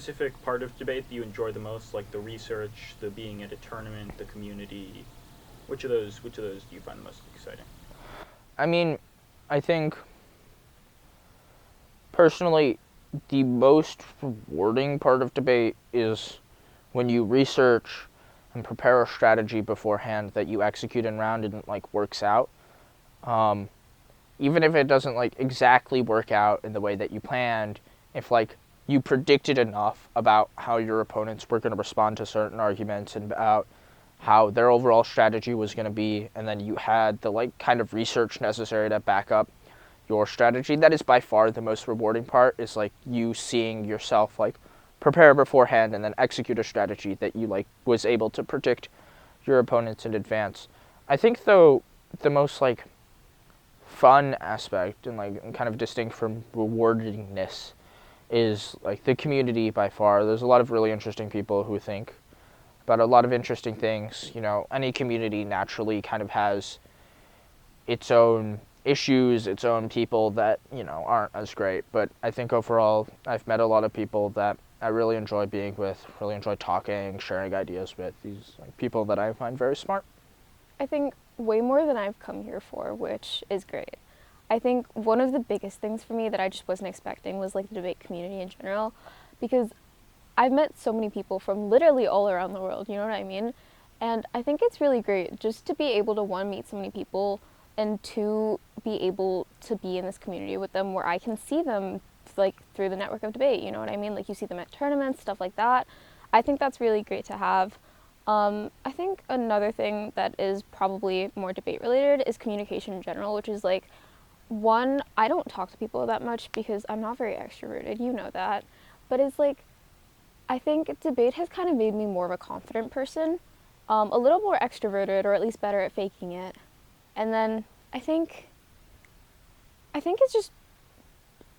specific part of debate that you enjoy the most, like the research, the being at a tournament, the community? Which of those do you find the most exciting? I mean, I think personally, the most rewarding part of debate is when you research and prepare a strategy beforehand that you execute in round and like works out. Um, Even if it doesn't like exactly work out in the way that you planned, if like you predicted enough about how your opponents were going to respond to certain arguments and about how their overall strategy was going to be, and then you had the like kind of research necessary to back up your strategy, that is by far the most rewarding part, is like you seeing yourself like prepare beforehand and then execute a strategy that you like was able to predict your opponents in advance. I think though the most like fun aspect and like kind of distinct from rewardingness is like the community by far. There's a lot of really interesting people who think about a lot of interesting things. You know, any community naturally kind of has its own issues, its own people that, you know, aren't as great. But I think overall, I've met a lot of people that I really enjoy being with, really enjoy talking, sharing ideas with. These like, people that I find very smart. I think way more than I've come here for, which is great. I think one of the biggest things for me that I just wasn't expecting was like the debate community in general, because I've met so many people from literally all around the world, you know what I mean? And I think it's really great just to be able to, one, meet so many people, and two, be able to be in this community with them where I can see them like through the network of debate, you know what I mean? Like you see them at tournaments, stuff like that. I think that's really great to have. I think another thing that is probably more debate related is communication in general, which is like, one, I don't talk to people that much because I'm not very extroverted, you know that. But it's like, I think debate has kind of made me more of a confident person, a little more extroverted, or at least better at faking it. And then I think it's just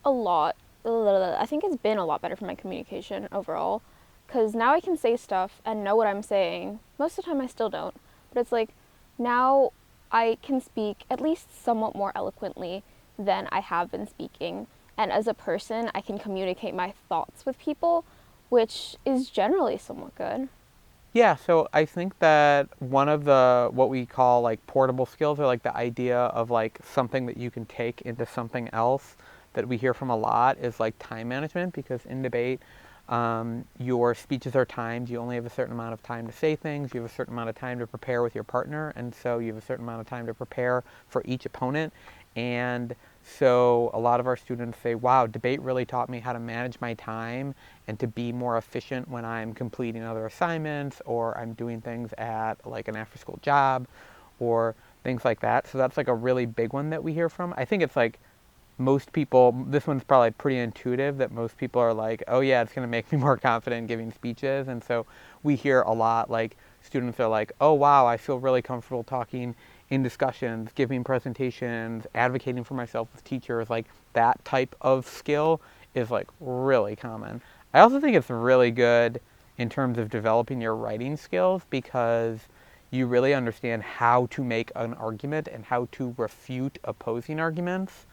a lot. I think it's been a lot better for my communication overall, because now I can say stuff and know what I'm saying. Most of the time I still don't, but it's like now I can speak at least somewhat more eloquently than I have been speaking. And as a person, I can communicate my thoughts with people, which is generally somewhat good. Yeah, so I think that one of the what we call like portable skills, or like the idea of like something that you can take into something else, that we hear from a lot, is like time management. Because in debate, your speeches are timed. You only have a certain amount of time to say things. You have a certain amount of time to prepare with your partner, and so you have a certain amount of time to prepare for each opponent. And so a lot of our students say, wow, debate really taught me how to manage my time and to be more efficient when I'm completing other assignments, or I'm doing things at like an after school job or things like that. So that's like a really big one that we hear from. I think it's like most people, this one's probably pretty intuitive, that most people are like, oh yeah, it's going to make me more confident giving speeches. And so we hear a lot, like students are like, oh wow, I feel really comfortable talking in discussions, giving presentations, advocating for myself with teachers. Like that type of skill is like really common. I also think it's really good in terms of developing your writing skills, because you really understand how to make an argument and how to refute opposing arguments.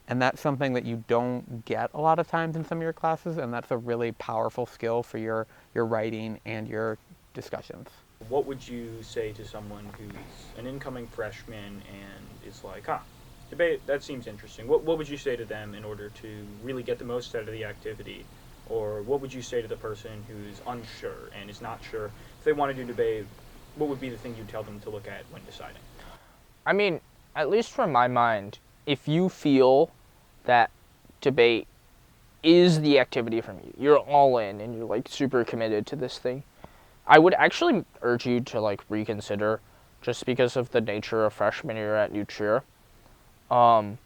And that's something that you don't get a lot of times in some of your classes, and that's a really powerful skill for your writing and your discussions. What would you say to someone who's an incoming freshman and is like, debate, that seems interesting. What would you say to them in order to really get the most out of the activity? Or what would you say to the person who's unsure and is not sure if they want to do debate? What would be the thing you'd tell them to look at when deciding? I mean, at least from my mind, if you feel that debate is the activity from you, you're all in and you're like super committed to this thing, I would actually urge you to like reconsider, just because of the nature of freshman year at New Trier. One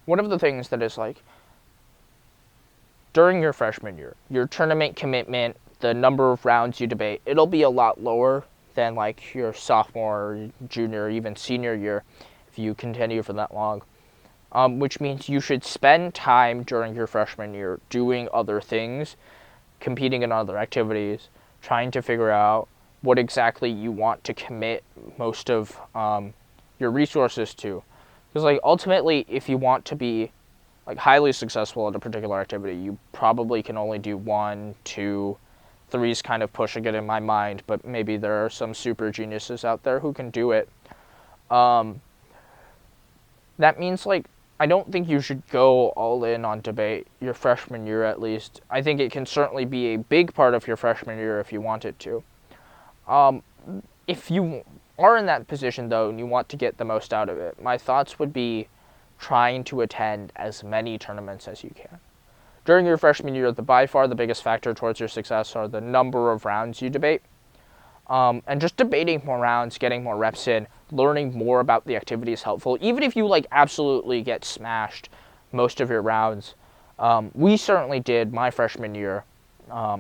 of the things that is like during your freshman year, your tournament commitment, the number of rounds you debate, it'll be a lot lower than like your sophomore, junior, or even senior year if you continue for that long. Which means you should spend time during your freshman year doing other things, competing in other activities, trying to figure out what exactly you want to commit most of your resources to. Because like ultimately, if you want to be like highly successful at a particular activity, you probably can only do 1, 2, 3's kind of pushing it in my mind, but maybe there are some super geniuses out there who can do it. That means like I don't think you should go all in on debate your freshman year at least. I think it can certainly be a big part of your freshman year if you want it to. If you are in that position though and you want to get the most out of it, my thoughts would be trying to attend as many tournaments as you can. During your freshman year, by far the biggest factor towards your success are the number of rounds you debate. And just debating more rounds, getting more reps in, learning more about the activity is helpful. Even if you like absolutely get smashed most of your rounds, we certainly did my freshman year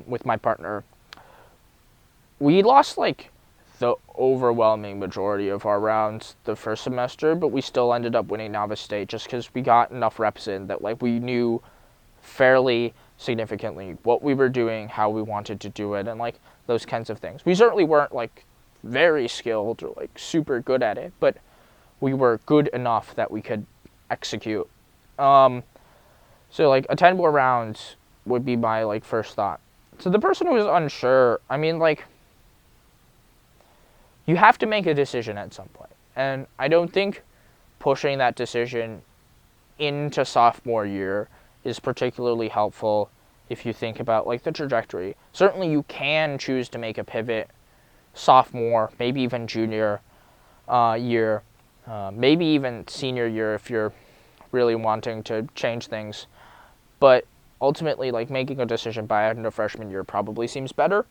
with my partner. We lost like the overwhelming majority of our rounds the first semester, but we still ended up winning novice state just because we got enough reps in that like we knew fairly significantly what we were doing, how we wanted to do it, and like those kinds of things. We certainly weren't like very skilled or like super good at it, but we were good enough that we could execute. So like attend more rounds would be my like first thought. So the person who is unsure, I mean like you have to make a decision at some point. And I don't think pushing that decision into sophomore year is particularly helpful if you think about like the trajectory. Certainly you can choose to make a pivot sophomore, maybe even junior year, maybe even senior year if you're really wanting to change things. But ultimately, like making a decision by end of freshman year probably seems better.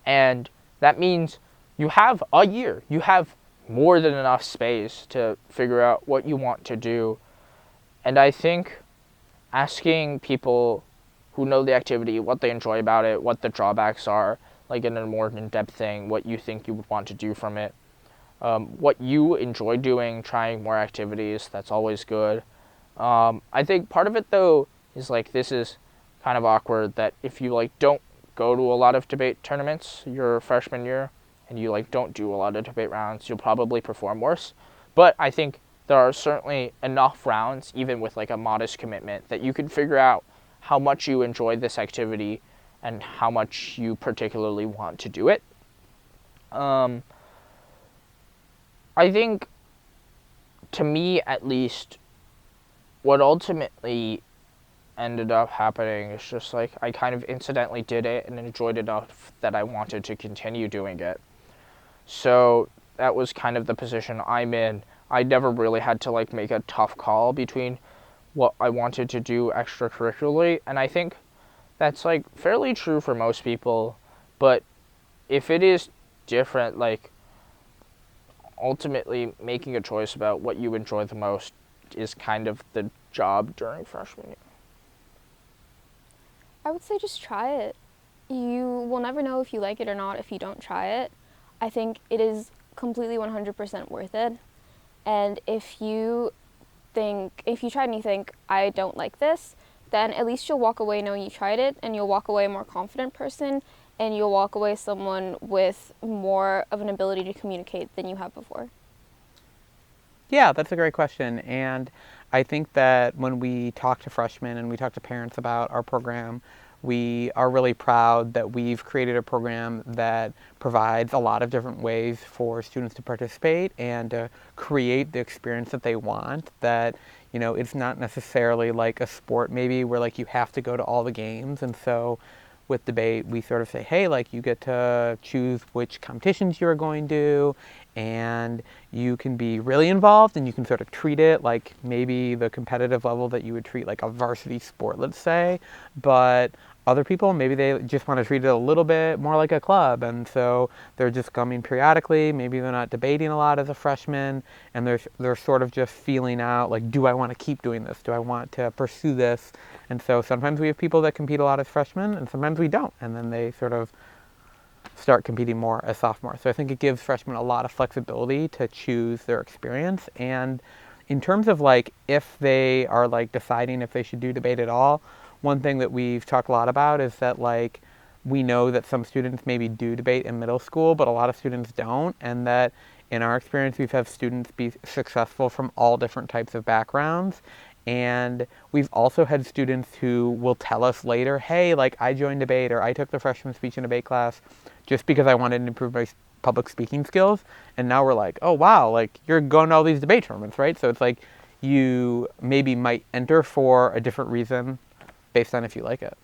And that means you have a year. You have more than enough space to figure out what you want to do. And I think asking people who know the activity, what they enjoy about it, what the drawbacks are, like in a more in-depth thing, what you think you would want to do from it, what you enjoy doing, trying more activities, that's always good. I think part of it though is like this is kind of awkward that if you like don't go to a lot of debate tournaments your freshman year and you like don't do a lot of debate rounds, you'll probably perform worse. But I think there are certainly enough rounds, even with like a modest commitment, that you can figure out how much you enjoy this activity and how much you particularly want to do it. I think, to me at least, what ultimately ended up happening is just like I kind of incidentally did it and enjoyed it enough that I wanted to continue doing it. So that was kind of the position I'm in. I never really had to like make a tough call between what I wanted to do extracurricularly, and I think that's like fairly true for most people. But if it is different, like ultimately making a choice about what you enjoy the most is kind of the job during freshman year. I would say just try it. You will never know if you like it or not if you don't try it. I think it is completely 100% worth it. And if you try and you think, I don't like this, then at least you'll walk away knowing you tried it, and you'll walk away a more confident person, and you'll walk away someone with more of an ability to communicate than you have before. Yeah, that's a great question. And I think that when we talk to freshmen and we talk to parents about our program, we are really proud that we've created a program that provides a lot of different ways for students to participate and to create the experience that they want. That, you know, it's not necessarily like a sport maybe where like you have to go to all the games. And so with debate, we sort of say, hey, like you get to choose which competitions you're going to, and you can be really involved and you can sort of treat it like maybe the competitive level that you would treat like a varsity sport, let's say. But other people, maybe they just want to treat it a little bit more like a club, and so they're just coming periodically. Maybe they're not debating a lot as a freshman, and they're sort of just feeling out like, do I want to keep doing this? Do I want to pursue this? And so sometimes we have people that compete a lot as freshmen, and sometimes we don't, and then they sort of start competing more as sophomores. So I think it gives freshmen a lot of flexibility to choose their experience. And in terms of like if they are like deciding if they should do debate at all, one thing that we've talked a lot about is that like we know that some students maybe do debate in middle school, but a lot of students don't, and that in our experience we've had students be successful from all different types of backgrounds. And we've also had students who will tell us later, hey, like I joined debate or I took the freshman speech and debate class just because I wanted to improve my public speaking skills. And now we're like, oh, wow, like you're going to all these debate tournaments, right? So it's like you maybe might enter for a different reason based on if you like it.